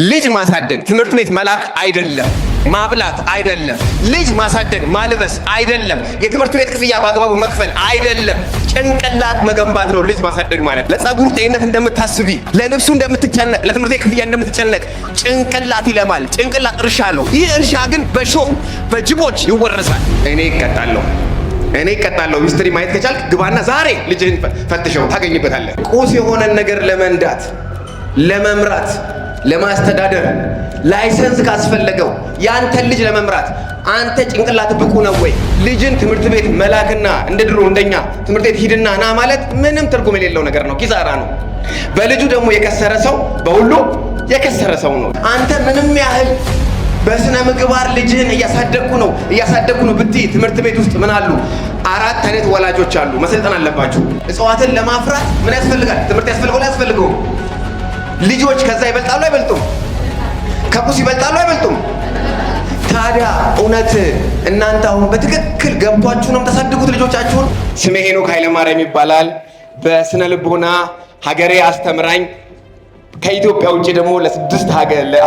ልጅ ማሳደግ ትምህርት ቤት መላክ አይደለም፣ ማብላት አይደለም፣ ልጅ ማሳደግ ማልበስ አይደለም፣ የትምህርት ቤት ክፍያ በአግባቡ መክፈል አይደለም፣ ጭንቅላት መገንባት ነው። ልጅ ማሳደግ ማለት ለጸጉር ጤንነት እንደምታስቢ፣ ለልብሱ እንደምትጨነቅ፣ ለትምህርት ቤት ክፍያ እንደምትጨነቅ ጭንቅላት ይለማል። ጭንቅላት እርሻ ነው። ይህ እርሻ ግን በሾህ በጅቦች ይወረሳል። እኔ እቀጣለሁ። ሚስትሪ ማየት ከቻልክ ግባና ዛሬ ልጅህን ፈትሸው ታገኝበታለህ። ቁስ የሆነን ነገር ለመንዳት፣ ለመምራት፣ ለማስተዳደር ላይሰንስ ካስፈለገው ያንተን ልጅ ለመምራት አንተ ጭንቅላት ብቁ ነው ወይ? ልጅን ትምህርት ቤት መላክና እንደ ድሮ እንደኛ ትምህርት ቤት ሂድና ና ማለት ምንም ትርጉም የሌለው ነገር ነው። ኪሳራ ነው። በልጁ ደግሞ የከሰረ ሰው በሁሉ የከሰረ ሰው ነው። አንተ ምንም ያህል በስነ ምግባር ልጅህን እያሳደግኩ ነው ብትይ ትምህርት ቤት ውስጥ ምን አሉ? 4 አይነት ወላጆች አሉ። መሰልጠን አለባችሁ። እጽዋትን ለማፍራት ምን ያስፈልጋል? ትምህርት ያስፈልገው ያስፈልገው። ልጆች ከዛ ይበልጣሉ አይበልጡም? ከቁስ ይበልጣሉ አይበልጡም? ታዲያ እውነት እናንተ አሁን በትክክል ገብቷችሁ ነው የምታሳድጉት ልጆቻችሁን? ስሜ ሄኖክ ኃይለማርያም ይባላል። በስነ ልቦና ሀገሬ አስተምራኝ ከኢትዮጵያ ውጭ ደግሞ ለ6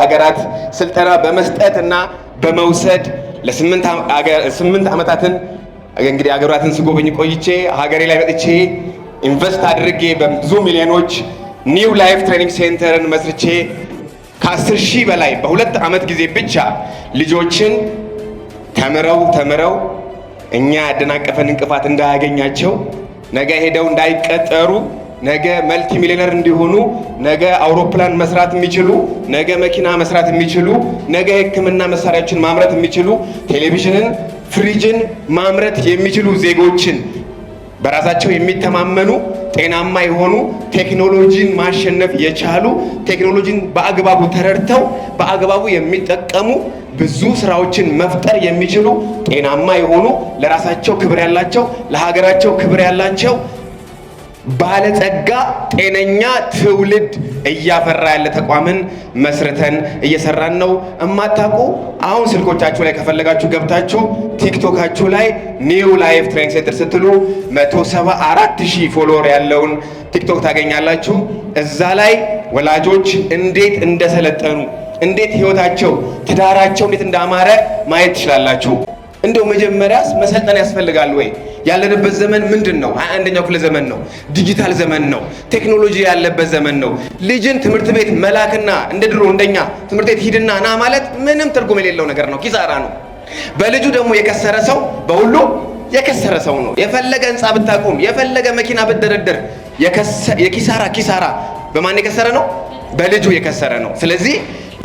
ሀገራት ስልጠና በመስጠት እና በመውሰድ ለ8 ዓመታትን እንግዲህ ሀገራትን ስጎበኝ ቆይቼ ሀገሬ ላይ መጥቼ ኢንቨስት አድርጌ በብዙ ሚሊዮኖች ኒው ላይፍ ትሬኒንግ ሴንተርን መስርቼ ከ10,000 በላይ በ2 ዓመት ጊዜ ብቻ ልጆችን ተምረው እኛ ያደናቀፈን እንቅፋት እንዳያገኛቸው፣ ነገ ሄደው እንዳይቀጠሩ፣ ነገ መልቲ ሚሊዮነር እንዲሆኑ፣ ነገ አውሮፕላን መስራት የሚችሉ፣ ነገ መኪና መስራት የሚችሉ፣ ነገ የሕክምና መሳሪያዎችን ማምረት የሚችሉ፣ ቴሌቪዥንን፣ ፍሪጅን ማምረት የሚችሉ ዜጎችን በራሳቸው የሚተማመኑ ጤናማ የሆኑ ቴክኖሎጂን ማሸነፍ የቻሉ ቴክኖሎጂን በአግባቡ ተረድተው በአግባቡ የሚጠቀሙ ብዙ ስራዎችን መፍጠር የሚችሉ ጤናማ የሆኑ ለራሳቸው ክብር ያላቸው ለሀገራቸው ክብር ያላቸው ባለጸጋ ጤነኛ ትውልድ እያፈራ ያለ ተቋምን መስርተን እየሰራን ነው። እማታውቁ አሁን ስልኮቻችሁ ላይ ከፈለጋችሁ ገብታችሁ ቲክቶካችሁ ላይ ኒው ላይፍ ትሬኒንግ ሴንተር ስትሉ 174,000 ፎሎወር ያለውን ቲክቶክ ታገኛላችሁ። እዛ ላይ ወላጆች እንዴት እንደሰለጠኑ፣ እንዴት ህይወታቸው፣ ትዳራቸው እንዴት እንዳማረ ማየት ትችላላችሁ። እንደው መጀመሪያስ መሰልጠን ያስፈልጋል ወይ? ያለንበት ዘመን ምንድን ነው? 21ኛው ክፍለ ዘመን ነው። ዲጂታል ዘመን ነው። ቴክኖሎጂ ያለበት ዘመን ነው። ልጅን ትምህርት ቤት መላክና እንደ ድሮ እንደኛ ትምህርት ቤት ሂድና ና ማለት ምንም ትርጉም የሌለው ነገር ነው። ኪሳራ ነው። በልጁ ደግሞ የከሰረ ሰው በሁሉ የከሰረ ሰው ነው። የፈለገ ህንፃ ብታቆም፣ የፈለገ መኪና ብትደረድር ኪሳራ በማን የከሰረ ነው? በልጁ የከሰረ ነው። ስለዚህ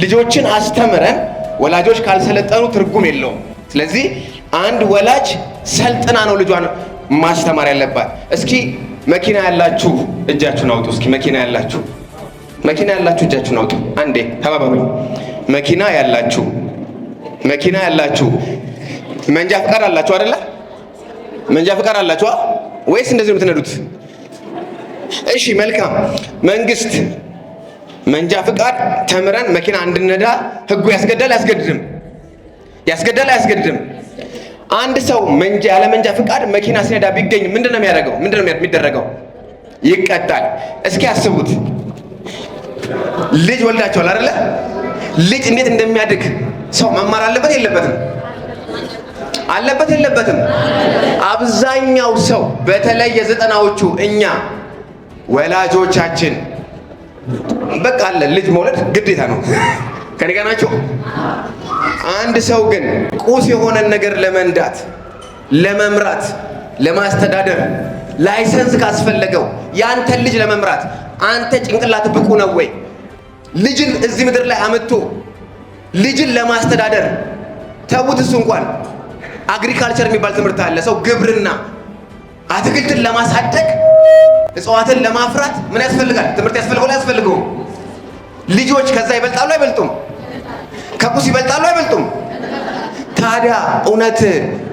ልጆችን አስተምረን ወላጆች ካልሰለጠኑ ትርጉም የለውም። ስለዚህ አንድ ወላጅ ሰልጥና ነው ልጇን ማስተማር ያለባት። እስኪ መኪና ያላችሁ እጃችሁን አውጡ። እስኪ መኪና ያላችሁ እጃችሁን አውጡ። አንዴ ተባባሉ። መኪና ያላችሁ መንጃ ፍቃድ አላችሁ አይደለ? መንጃ ፍቃድ አላችሁ ወይስ እንደዚህ ነው የምትነዱት? እሺ መልካም። መንግስት መንጃ ፍቃድ ተምረን መኪና እንድንነዳ ህጉ ያስገድዳል አያስገድድም? አንድ ሰው ያለ መንጃ ፍቃድ መኪና ሲነዳ ቢገኝ ምንድነው የሚደረገው? ይቀጣል። እስኪ አስቡት። ልጅ ወልዳችኋል አይደለ? ልጅ እንዴት እንደሚያድግ ሰው መማር አለበት የለበትም? የለበትም? አብዛኛው ሰው በተለይ የ90ዎቹ እኛ ወላጆቻችን በቃ አለ ልጅ መውለድ ግዴታ ነው። ከኔ ጋር ናቸው። አንድ ሰው ግን ቁስ የሆነን ነገር ለመንዳት፣ ለመምራት፣ ለማስተዳደር ላይሰንስ ካስፈለገው ያንተን ልጅ ለመምራት አንተ ጭንቅላት ብቁ ነው ወይ? ልጅን እዚህ ምድር ላይ አመጥቶ ልጅን ለማስተዳደር ተውት። እሱ እንኳን አግሪካልቸር የሚባል ትምህርት አለ። ሰው ግብርና አትክልትን ለማሳደግ እጽዋትን ለማፍራት ምን ያስፈልጋል? ትምህርት ያስፈልገው። ልጆች ከዛ ይበልጣሉ አይበልጡም? ከቁስ ይበልጣሉ አይበልጡም? ታዲያ እውነት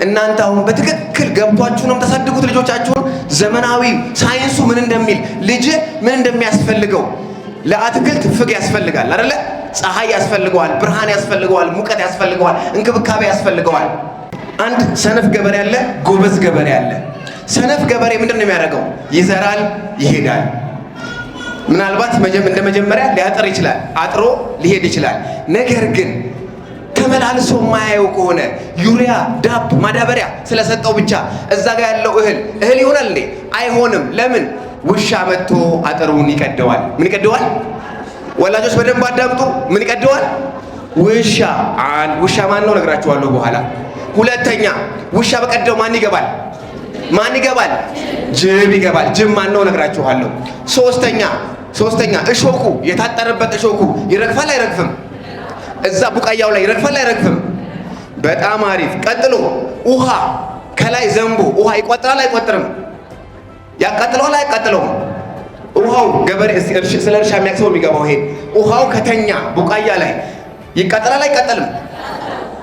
እናንተ አሁን በትክክል ገብቷችሁ ነው የምታሳድጉት ልጆቻችሁን? ዘመናዊ ሳይንሱ ምን እንደሚል፣ ልጅ ምን እንደሚያስፈልገው። ለአትክልት ፍግ ያስፈልጋል አይደለ? ፀሐይ ያስፈልገዋል፣ ብርሃን ያስፈልገዋል፣ ሙቀት ያስፈልገዋል፣ እንክብካቤ ያስፈልገዋል። አንድ ሰነፍ ገበሬ አለ፣ ጎበዝ ገበሬ አለ። ሰነፍ ገበሬ ምንድን ነው የሚያደርገው? ይዘራል፣ ይሄዳል። ምናልባት እንደ መጀመሪያ ሊያጥር ይችላል፣ አጥሮ ሊሄድ ይችላል። ነገር ግን ተመላልሶ የማያየው ከሆነ ዩሪያ፣ ዳፕ፣ ማዳበሪያ ስለሰጠው ብቻ እዛ ጋር ያለው እህል ይሆናል እንዴ? አይሆንም። ለምን? ውሻ መጥቶ አጥሩን ይቀደዋል። ምን ይቀደዋል? ወላጆች በደንብ አዳምጡ። ምን ይቀደዋል? ውሻ። ውሻ ማን ነው ነግራችኋለሁ በኋላ። ሁለተኛ ውሻ በቀደው ማን ይገባል? ማን ይገባል? ጅብ ይገባል። ጅብ ማን ነው ነግራችኋለሁ። ሶስተኛ እሾኩ፣ የታጠረበት እሾኩ ይረግፋል አይረግፍም? እዛ ቡቃያው ላይ ይረግፋል አይረግፍም? በጣም አሪፍ። ቀጥሎ ውሃ ከላይ ዘንቦ ውሃ ይቆጥራል አይቆጥርም? ያቃጥለዋል አይቃጥለውም? ውሃው ገበሬ ስለ እርሻ የሚያክሰው የሚገባው ይሄ ውሃው ከተኛ ቡቃያ ላይ ይቃጠላል አይቃጠልም?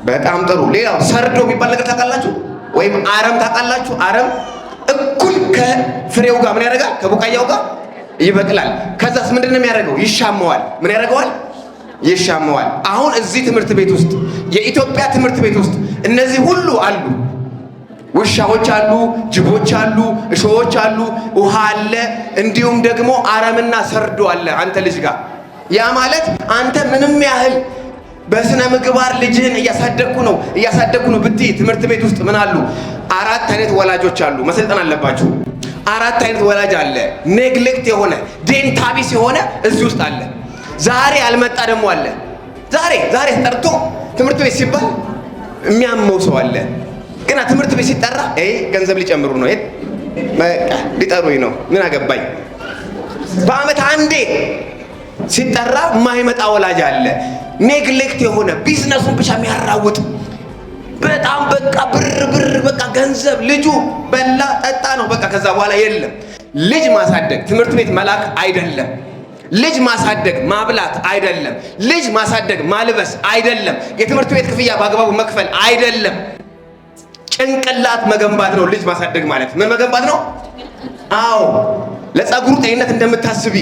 በጣም ጥሩ። ሌላው ሰርዶ የሚባል ነገር ታውቃላችሁ? ወይም አረም ታውቃላችሁ? አረም እኩል ከፍሬው ጋር ምን ያደርጋል? ከቡቃያው ጋር ይበቅላል። ከዛስ ምንድን ነው የሚያደርገው? ይሻመዋል። ምን ያደርገዋል? ይሻመዋል። አሁን እዚህ ትምህርት ቤት ውስጥ የኢትዮጵያ ትምህርት ቤት ውስጥ እነዚህ ሁሉ አሉ። ውሻዎች አሉ፣ ጅቦች አሉ፣ እሾዎች አሉ፣ ውሃ አለ፣ እንዲሁም ደግሞ አረምና ሰርዶ አለ አንተ ልጅ ጋር። ያ ማለት አንተ ምንም ያህል በስነ ምግባር ልጅህን እያሳደግኩ ነው ብትይ ትምህርት ቤት ውስጥ ምን አሉ? 4 አይነት ወላጆች አሉ። መሰልጠን አለባችሁ። 4 አይነት ወላጅ አለ። ኔግሌክት የሆነ ዴንታቢስ የሆነ እዚህ ውስጥ አለ። ዛሬ አልመጣ ደግሞ አለ። ዛሬ ተጠርቶ ትምህርት ቤት ሲባል የሚያመው ሰው አለ። ግና ትምህርት ቤት ሲጠራ ገንዘብ ሊጨምሩ ነው፣ ሊጠሩኝ ነው፣ ምን አገባኝ። በአመት አንዴ ሲጠራ የማይመጣ ወላጅ አለ። ኔግሌክት የሆነ ቢዝነሱን ብቻ የሚያራውጥ በጣም በቃ ብር በቃ ገንዘብ ልጁ በላ ጠጣ ነው በቃ። ከዛ በኋላ የለም። ልጅ ማሳደግ ትምህርት ቤት መላክ አይደለም። ልጅ ማሳደግ ማብላት አይደለም። ልጅ ማሳደግ ማልበስ አይደለም። የትምህርት ቤት ክፍያ በአግባቡ መክፈል አይደለም። ጭንቅላት መገንባት ነው ልጅ ማሳደግ ማለት። ምን መገንባት ነው? አዎ ለፀጉሩ ጤንነት እንደምታስቢ፣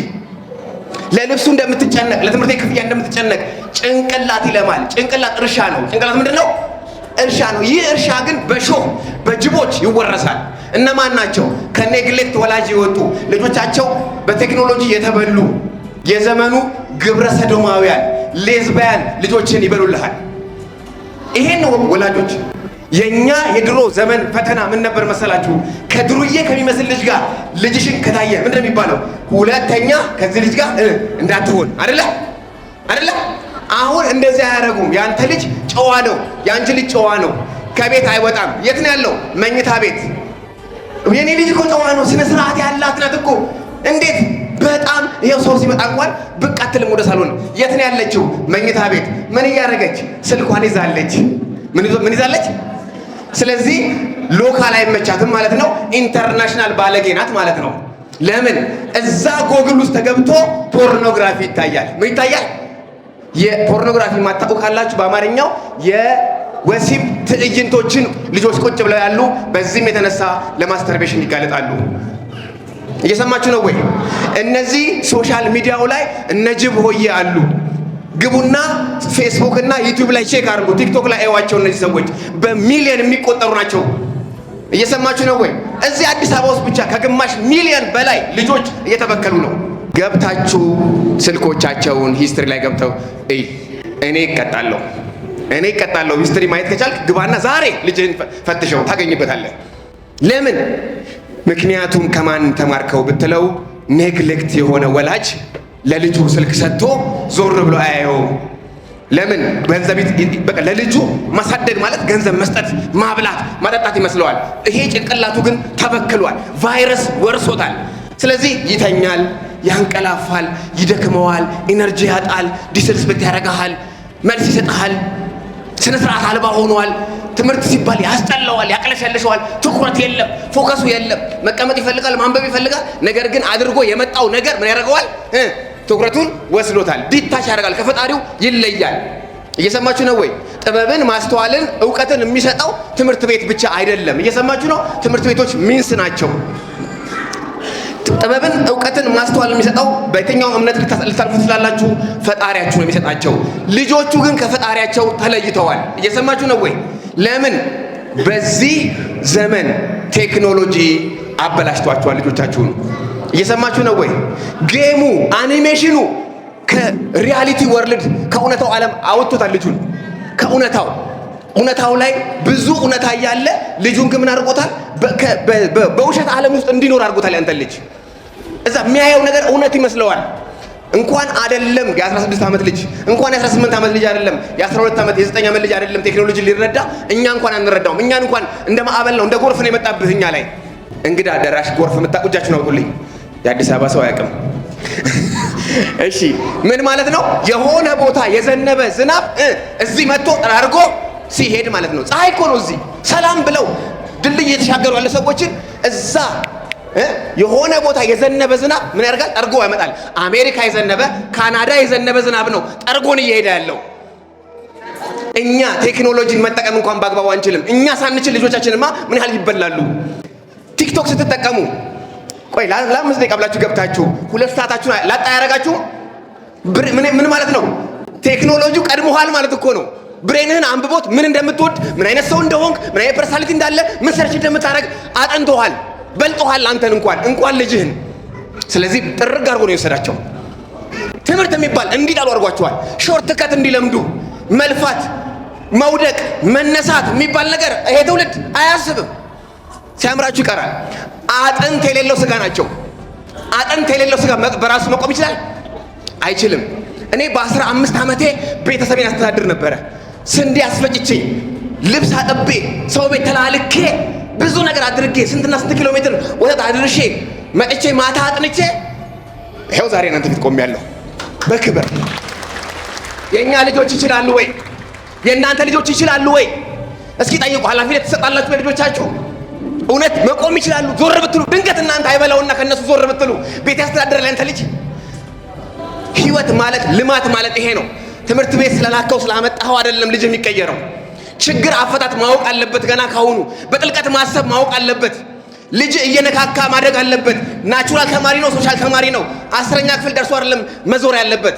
ለልብሱ እንደምትጨነቅ፣ ለትምህርት ቤት ክፍያ እንደምትጨነቅ ጭንቅላት ይለማል። ጭንቅላት እርሻ ነው። ጭንቅላት ምንድን ነው? እርሻ ነው። ይህ እርሻ ግን በሾህ በጅቦች ይወረሳል። እነማን ናቸው? ከኔግሌክት ወላጅ የወጡ ልጆቻቸው በቴክኖሎጂ የተበሉ የዘመኑ ግብረ ሰዶማውያን ሌዝባያን ልጆችን ይበሉልሃል። ይሄን ወላጆች የኛ የድሮ ዘመን ፈተና ምን ነበር መሰላችሁ? ከድሩዬ ከሚመስል ልጅ ጋር ልጅሽን ከታየ ምንድን ነው የሚባለው? ሁለተኛ ከዚህ ልጅ ጋር እንዳትሆን አይደለ? አሁን እንደዚህ አያደርጉም። ያንተ ልጅ ጨዋ ነው፣ ያንቺ ልጅ ጨዋ ነው። ከቤት አይወጣም። የት ነው ያለው? መኝታ ቤት። የኔ ልጅ እኮ ጨዋ ነው፣ ስነ ስርዓት ያላት ናት እኮ። እንዴት በጣም ይሄው ሰው ሲመጣ እንኳን ብቅ አትልም ወደ ሳሎን። የት ነው ያለችው? መኝታ ቤት። ምን እያደረገች? ስልኳን ይዛለች። ምን ይዛለች? ስለዚህ ሎካል አይመቻትም ማለት ነው። ኢንተርናሽናል ባለጌ ናት ማለት ነው። ለምን? እዛ ጎግል ውስጥ ተገብቶ ፖርኖግራፊ ይታያል። ምን ይታያል? የፖርኖግራፊ ማታውቁ ካላችሁ በአማርኛው የወሲብ ትዕይንቶችን ልጆች ቁጭ ብለው ያሉ፣ በዚህም የተነሳ ለማስተርቤሽን ይጋለጣሉ። እየሰማችሁ ነው ወይ? እነዚህ ሶሻል ሚዲያው ላይ እነ ጅብ ሆዬ አሉ። ግቡና ፌስቡክ እና ዩቲዩብ ላይ ቼክ አድርጉ። ቲክቶክ ላይ አይዋቸው። እነዚህ ሰዎች በሚሊዮን የሚቆጠሩ ናቸው። እየሰማችሁ ነው ወይ? እዚህ አዲስ አበባ ውስጥ ብቻ ከግማሽ ሚሊዮን በላይ ልጆች እየተበከሉ ነው። ገብታችሁ ስልኮቻቸውን ሂስትሪ ላይ ገብተው እኔ እቀጣለሁ ሂስትሪ ማየት ከቻልክ ግባና ዛሬ ልጅህን ፈትሸው ታገኝበታለህ። ለምን? ምክንያቱም ከማን ተማርከው ብትለው ኔግሌክት የሆነ ወላጅ ለልጁ ስልክ ሰጥቶ ዞር ብሎ አያየውም። ለምን? ገንዘብ በቃ ለልጁ ማሳደግ ማለት ገንዘብ መስጠት፣ ማብላት፣ ማጠጣት ይመስለዋል። ይሄ ጭንቅላቱ ግን ተበክሏል። ቫይረስ ወርሶታል። ስለዚህ ይተኛል፣ ያንቀላፋል፣ ይደክመዋል፣ ኢነርጂ ያጣል፣ ዲስሪስፔክት ያደርግሃል፣ መልስ ይሰጥሃል፣ ስነ ስርዓት አልባ ሆኗል። ትምህርት ሲባል ያስጠላዋል፣ ያቅለሸልሸዋል። ትኩረት የለም፣ ፎከሱ የለም። መቀመጥ ይፈልጋል፣ ማንበብ ይፈልጋል። ነገር ግን አድርጎ የመጣው ነገር ምን ያደርገዋል? ትኩረቱን ወስዶታል። ዲታች ያደርጋል፣ ከፈጣሪው ይለያል። እየሰማችሁ ነው ወይ? ጥበብን፣ ማስተዋልን፣ እውቀትን የሚሰጠው ትምህርት ቤት ብቻ አይደለም። እየሰማችሁ ነው? ትምህርት ቤቶች ሚንስ ናቸው። ጥበብን፣ እውቀትን፣ ማስተዋል የሚሰጠው በየትኛው እምነት ልታልፉ ትችላላችሁ፣ ፈጣሪያችሁ ነው የሚሰጣቸው። ልጆቹ ግን ከፈጣሪያቸው ተለይተዋል። እየሰማችሁ ነው ወይ? ለምን? በዚህ ዘመን ቴክኖሎጂ አበላሽቷቸዋል ልጆቻችሁን። እየሰማችሁ ነው ወይ? ጌሙ አኒሜሽኑ ከሪያሊቲ ወርልድ ከእውነታው ዓለም አውጥቶታል ልጁን። እውነታው ላይ ብዙ እውነታ እያለ ልጁን ግን ምን አድርጎታል? በውሸት ዓለም ውስጥ እንዲኖር አድርጎታል። ያንተ ልጅ እዛ የሚያየው ነገር እውነት ይመስለዋል። እንኳን አይደለም የ16 ዓመት ልጅ እንኳን የ18 ዓመት ልጅ አይደለም የ12 ዓመት የ9 ዓመት ልጅ አይደለም ቴክኖሎጂ ሊረዳ እኛ እንኳን አንረዳውም። እኛን እንኳን እንደ ማዕበል ነው እንደ ጎርፍ ነው የመጣብህ እኛ ላይ። እንግዳ ደራሽ ጎርፍ የምታቁጃችሁ ነው አውጡልኝ። የአዲስ አበባ ሰው አያውቅም። እሺ ምን ማለት ነው? የሆነ ቦታ የዘነበ ዝናብ እዚህ መጥቶ ጠራርጎ ሲሄድ ማለት ነው። ፀሐይ እኮ ነው እዚህ ሰላም ብለው ድልድይ እየተሻገሩ ያለ ሰዎችን እዛ የሆነ ቦታ የዘነበ ዝናብ ምን ያደርጋል? ጠርጎ ያመጣል። አሜሪካ የዘነበ ካናዳ የዘነበ ዝናብ ነው ጠርጎን እየሄደ ያለው። እኛ ቴክኖሎጂን መጠቀም እንኳን በአግባቡ አንችልም። እኛ ሳንችል ልጆቻችንማ ምን ያህል ይበላሉ? ቲክቶክ ስትጠቀሙ ቆይ ለአምስት ደቂቃ ብላችሁ ገብታችሁ 2 ሰዓታችሁን ላጣ ያደርጋችሁ ምን ማለት ነው? ቴክኖሎጂው ቀድሞሃል ማለት እኮ ነው። ብሬንህን አንብቦት ምን እንደምትወድ ምን አይነት ሰው እንደሆንክ ምን አይነት ፐርሰናሊቲ እንዳለ ምን ሰርች እንደምታደርግ አጠንቶሃል፣ በልጦሃል አንተን እንኳን ልጅህን። ስለዚህ ጥርግ አድርጎ ነው የወሰዳቸው። ትምህርት የሚባል እንዲጣሉ አድርጓቸዋል። ሾርት ከት እንዲለምዱ መልፋት፣ መውደቅ፣ መነሳት የሚባል ነገር ይሄ ትውልድ አያስብም። ሲያምራችሁ ይቀራል። አጥንት የሌለው ስጋ ናቸው። አጥንት የሌለው ስጋ በራሱ መቆም ይችላል? አይችልም። እኔ በ15 ዓመቴ ቤተሰቤን አስተዳድር ነበረ። ስንዴ አስፈጭቼ ልብስ አጥቤ ሰው ቤት ተላልኬ ብዙ ነገር አድርጌ ስንትና ስንት ኪሎ ሜትር ወተት አድርሼ መጥቼ ማታ አጥንቼ ይኸው ዛሬ እናንተ ፊት ቆሜያለሁ በክብር። የእኛ ልጆች ይችላሉ ወይ? የእናንተ ልጆች ይችላሉ ወይ? እስኪ ጠይቁ። ኃላፊነት ትሰጣላችሁ ለልጆቻችሁ? እውነት መቆም ይችላሉ? ዞር ብትሉ ድንገት እናንተ አይበላውና ከነሱ ዞር ብትሉ ቤት ያስተዳድራል ያንተ ልጅ? ህይወት ማለት ልማት ማለት ይሄ ነው። ትምህርት ቤት ስለላከው ስላመጣኸው አይደለም ልጅ የሚቀየረው። ችግር አፈታት ማወቅ አለበት። ገና ካሁኑ በጥልቀት ማሰብ ማወቅ አለበት። ልጅ እየነካካ ማደግ አለበት። ናቹራል ተማሪ ነው፣ ሶሻል ተማሪ ነው። 10ኛ ክፍል ደርሶ አይደለም መዞር ያለበት።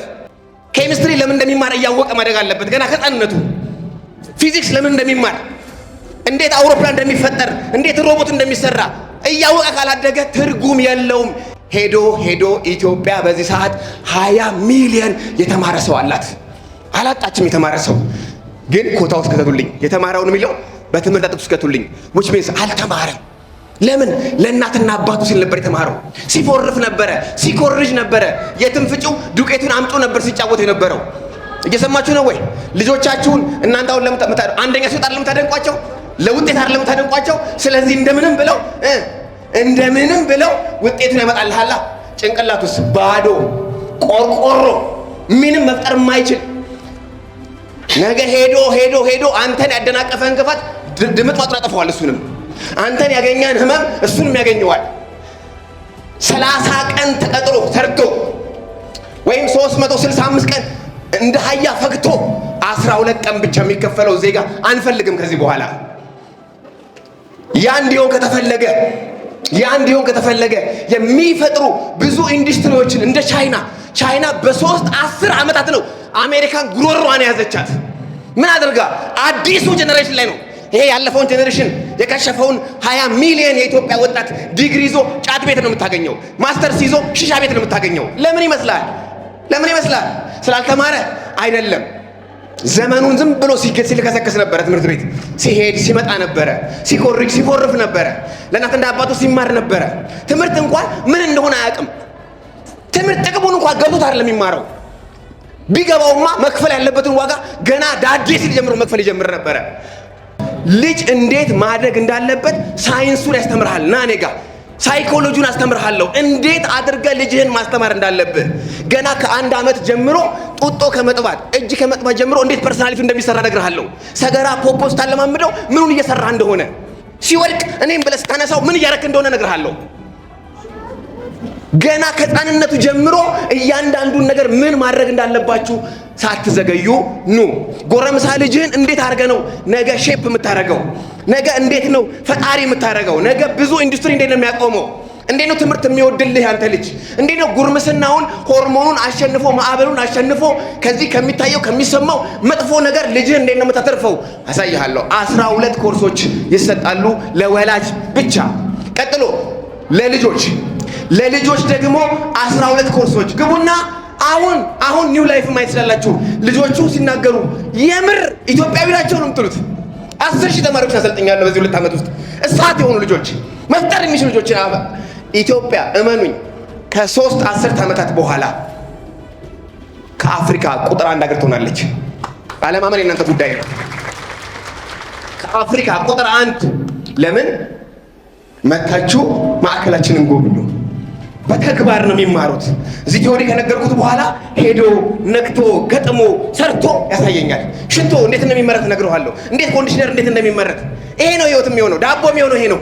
ኬሚስትሪ ለምን እንደሚማር እያወቀ ማደግ አለበት ገና ከህፃንነቱ። ፊዚክስ ለምን እንደሚማር፣ እንዴት አውሮፕላን እንደሚፈጠር፣ እንዴት ሮቦት እንደሚሰራ እያወቀ ካላደገ ትርጉም የለውም። ሄዶ ኢትዮጵያ በዚህ ሰዓት 20 ሚሊዮን የተማረ ሰው አላት። አላጣችም የተማረ ሰው። ግን ኮታ ውስጥ ከተቱልኝ። የተማረውን የሚለው በትምህርት አጥቅስ ውስጥ ከተቱልኝ። which means አልተማረም። ለምን? ለእናትና አባቱ ሲል ነበር የተማረው። ሲፎርፍ ነበረ፣ ሲኮርጅ ነበረ። የትም ፍጪው ዱቄቱን አምጡ ነበር ሲጫወት የነበረው። እየሰማችሁ ነው ወይ? ልጆቻችሁን እናንተ አሁን አንደኛ ሲወጣ ለምታደንቋቸው፣ ለውጤት አይደለም የምታደንቋቸው። ስለዚህ እንደምንም ብለው ውጤቱን ያመጣልሃላ። ጭንቅላቱስ ባዶ ቆርቆሮ፣ ምንም መፍጠር የማይችል ነገ ሄዶ አንተን ያደናቀፈ እንቅፋት ድምጥ ማጥራ ጠፋዋል። እሱንም አንተን ያገኛን ህመም እሱንም ያገኘዋል። 30 ቀን ተቀጥሮ ሰርቶ ወይም 365 ቀን እንደ ሀያ ፈግቶ 12 ቀን ብቻ የሚከፈለው ዜጋ አንፈልግም ከዚህ በኋላ። ያ እንዲሆን ከተፈለገ የሚፈጥሩ ብዙ ኢንዱስትሪዎችን እንደ ቻይና በ10 ዓመታት ነው አሜሪካን ጉሮሯን የያዘቻት። ምን አድርጋ? አዲሱ ጀነሬሽን ላይ ነው። ይሄ ያለፈውን ጀነሬሽን የከሸፈውን 20 ሚሊዮን የኢትዮጵያ ወጣት ዲግሪ ይዞ ጫት ቤት ነው የምታገኘው። ማስተርስ ይዞ ሺሻ ቤት ነው የምታገኘው። ለምን ይመስላል? ስላልተማረ አይደለም። ዘመኑን ዝም ብሎ ሲልከሰከስ ነበረ። ትምህርት ቤት ሲሄድ ሲመጣ ነበረ። ሲኮርጅ ሲፎርፍ ነበረ። ለእናትና አባቱ ሲማር ነበረ። ትምህርት እንኳን ምን እንደሆነ አያውቅም። ትምህርት ጥቅሙን እንኳን ገብቶት አይደለም የሚማረው። ቢገባውማ መክፈል ያለበትን ዋጋ ገና ዳዴ ሲል ጀምሮ መክፈል ይጀምር ነበረ። ልጅ እንዴት ማድረግ እንዳለበት ሳይንሱን ያስተምርሃል። ና እኔ ጋ ሳይኮሎጂውን አስተምርሃለሁ። እንዴት አድርገህ ልጅህን ማስተማር እንዳለብህ ገና ከ1 ዓመት ጀምሮ ጡጦ ከመጥባት እጅ ከመጥባት ጀምሮ እንዴት ፐርሰናሊቲ እንደሚሰራ እነግርሃለሁ። ሰገራ ፖፖ ስታለማምደው ምኑን እየሰራ እንደሆነ፣ ሲወድቅ እኔም ብለህ ስታነሳው ምን እያረክ እንደሆነ እነግርሃለሁ። ገና ከህፃንነቱ ጀምሮ እያንዳንዱን ነገር ምን ማድረግ እንዳለባችሁ ሳትዘገዩ ኑ። ጎረምሳ ልጅህን እንዴት አድርገህ ነው ነገ ሼፕ የምታደርገው? ነገ እንዴት ነው ፈጣሪ የምታደርገው? ነገ ብዙ ኢንዱስትሪ እንዴት ነው የሚያቆመው? እንዴት ነው ትምህርት የሚወድልህ ያንተ ልጅ? እንዴት ነው ጉርምስናውን ሆርሞኑን አሸንፎ ማዕበሉን አሸንፎ ከዚህ ከሚታየው ከሚሰማው መጥፎ ነገር ልጅህን እንዴት ነው የምታተርፈው? አሳይሃለሁ። 12 ኮርሶች ይሰጣሉ ለወላጅ ብቻ። ቀጥሎ ለልጆች ለልጆች ደግሞ 12 ኮርሶች ግቡና አሁን ኒው ላይፍ ማየት ስላላችሁ ልጆቹ ሲናገሩ የምር ኢትዮጵያዊ ናቸው ነው የምትሉት። 10,000 ተማሪዎች አሰልጥኛለሁ በዚህ 2 ዓመት ውስጥ እሳት የሆኑ ልጆች መፍጠር የሚችሉ ልጆች። ኢትዮጵያ እመኑኝ ከ3 10 ዓመታት በኋላ ከአፍሪካ ቁጥር 1 ሀገር ትሆናለች። አለማመን የእናንተ ጉዳይ ነው። ከአፍሪካ ቁጥር 1 ለምን መታችሁ ማዕከላችንን ጎብኙ። በተግባር ነው የሚማሩት። እዚህ ቲዮሪ ከነገርኩት በኋላ ሄዶ ነክቶ ገጥሞ ሰርቶ ያሳየኛል። ሽቶ እንዴት እንደሚመረት እነግርሃለሁ። እንዴት ኮንዲሽነር እንዴት እንደሚመረት ይሄ ነው ህይወት የሚሆነው። ዳቦ የሚሆነው ይሄ ነው።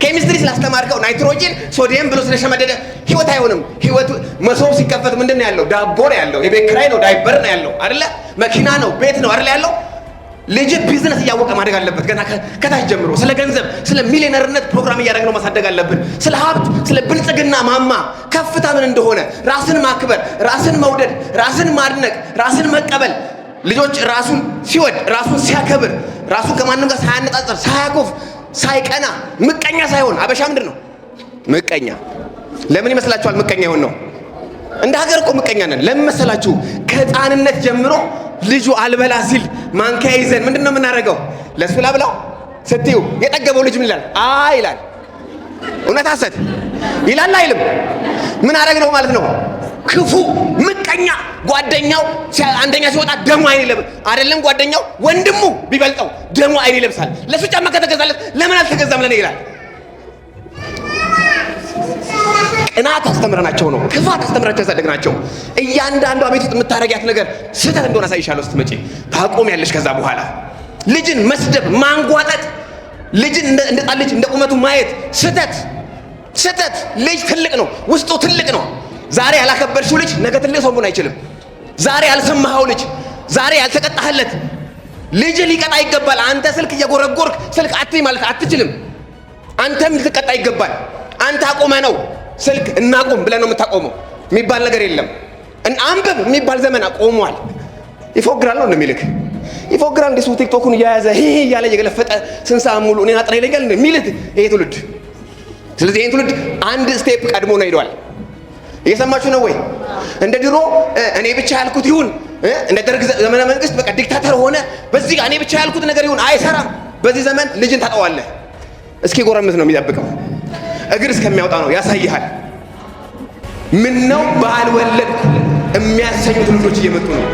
ኬሚስትሪ ስላስተማርከው ናይትሮጂን ሶዲየም ብሎ ስለሸመደደ ህይወት አይሆንም። ህይወቱ መሶብ ሲከፈት ምንድን ነው ያለው? ዳቦ ነው ያለው። የቤት ኪራይ ነው፣ ዳይበር ነው ያለው አይደለ? መኪና ነው፣ ቤት ነው አይደለ ያለው። ልጅ ቢዝነስ እያወቀ ማደግ አለበት። ገና ከታች ጀምሮ ስለ ገንዘብ፣ ስለ ሚሊዮነርነት ፕሮግራም እያደረግነው ማሳደግ አለብን። ስለ ሀብት፣ ስለ ብልጽግና ማማ ከፍታ ምን እንደሆነ፣ ራስን ማክበር፣ ራስን መውደድ፣ ራስን ማድነቅ፣ ራስን መቀበል። ልጆች ራሱን ሲወድ፣ ራሱን ሲያከብር፣ ራሱን ከማንም ጋር ሳያነጻጸር፣ ሳያኮፍ፣ ሳይቀና፣ ምቀኛ ሳይሆን። አበሻ ምንድን ነው? ምቀኛ። ለምን ይመስላችኋል ምቀኛ ይሆን ነው? እንደ ሀገር እኮ ምቀኛ ነን። ለምን መሰላችሁ? ከህፃንነት ጀምሮ ልጁ አልበላ ሲል ማንኪያ ይዘን ምንድን ነው የምናደርገው? ለሱ ላብላው ስትዩ የጠገበው ልጅ ምን ይላል? ይላል። እውነት ሐሰት ይላል አይልም? ምን አደረግነው ማለት ነው? ክፉ ምቀኛ። ጓደኛው አንደኛ ሲወጣ ደሙ አይን ይለብሳል። አይደለም ጓደኛው ወንድሙ ቢበልጠው ደሙ አይን ይለብሳል። ለሱ ጫማ ከተገዛለት ለምን አልተገዛም ለኔ ይላል። ቅናት አስተምረናቸው ነው። ክፋት አስተምረናቸው ያሳደግናቸው። እያንዳንዷ ቤት ውስጥ የምታረጊያት ነገር ስህተት እንደሆነ አሳይሻለሁ። ስትመጪ ታቆሚያለሽ። ከዛ በኋላ ልጅን መስደብ፣ ማንጓጠጥ፣ ልጅን እንደ ጣል ልጅ እንደ ቁመቱ ማየት ስህተት። ልጅ ትልቅ ነው፣ ውስጡ ትልቅ ነው። ዛሬ ያላከበርሽው ልጅ ነገ ትልቅ ሰው መሆን አይችልም። ዛሬ ያልሰማኸው ልጅ፣ ዛሬ ያልተቀጣህለት ልጅ ሊቀጣ ይገባል። አንተ ስልክ እየጎረጎርክ ስልክ አትይ ማለት አትችልም። አንተም ልትቀጣ ይገባል። አንተ አቁመህ ነው ስልክ እናቁም ብለህ ነው የምታቆመው። የሚባል ነገር የለም። አንብብ የሚባል ዘመን ቆሟል። ይፎግራል ነው እንደሚልክ ይፎግራል። እንደሱ ቲክቶኩን እያያዘ እያለ እየገለፈጠ ስንት ሰዓት ሙሉ እኔን አጥራ ይለኛል እንደሚልት ይሄ ትውልድ። ስለዚህ ይሄን ትውልድ አንድ ስቴፕ ቀድሞ ነው ሄዷል። እየሰማችሁ ነው ወይ? እንደ ድሮ እኔ ብቻ ያልኩት ይሁን፣ እንደ ደርግ ዘመነ መንግስት በቃ ዲክታተር ሆነ። በዚህ ጋር እኔ ብቻ ያልኩት ነገር ይሁን አይሰራም። በዚህ ዘመን ልጅን ታጠዋለህ። እስኪ ጎረምት ነው የሚጠብቀው። እግር እስከሚያወጣ ነው ያሳይሃል። ምን ነው ባልወለድኩ የሚያሰኙ ትውልዶች እየመጡ ነው።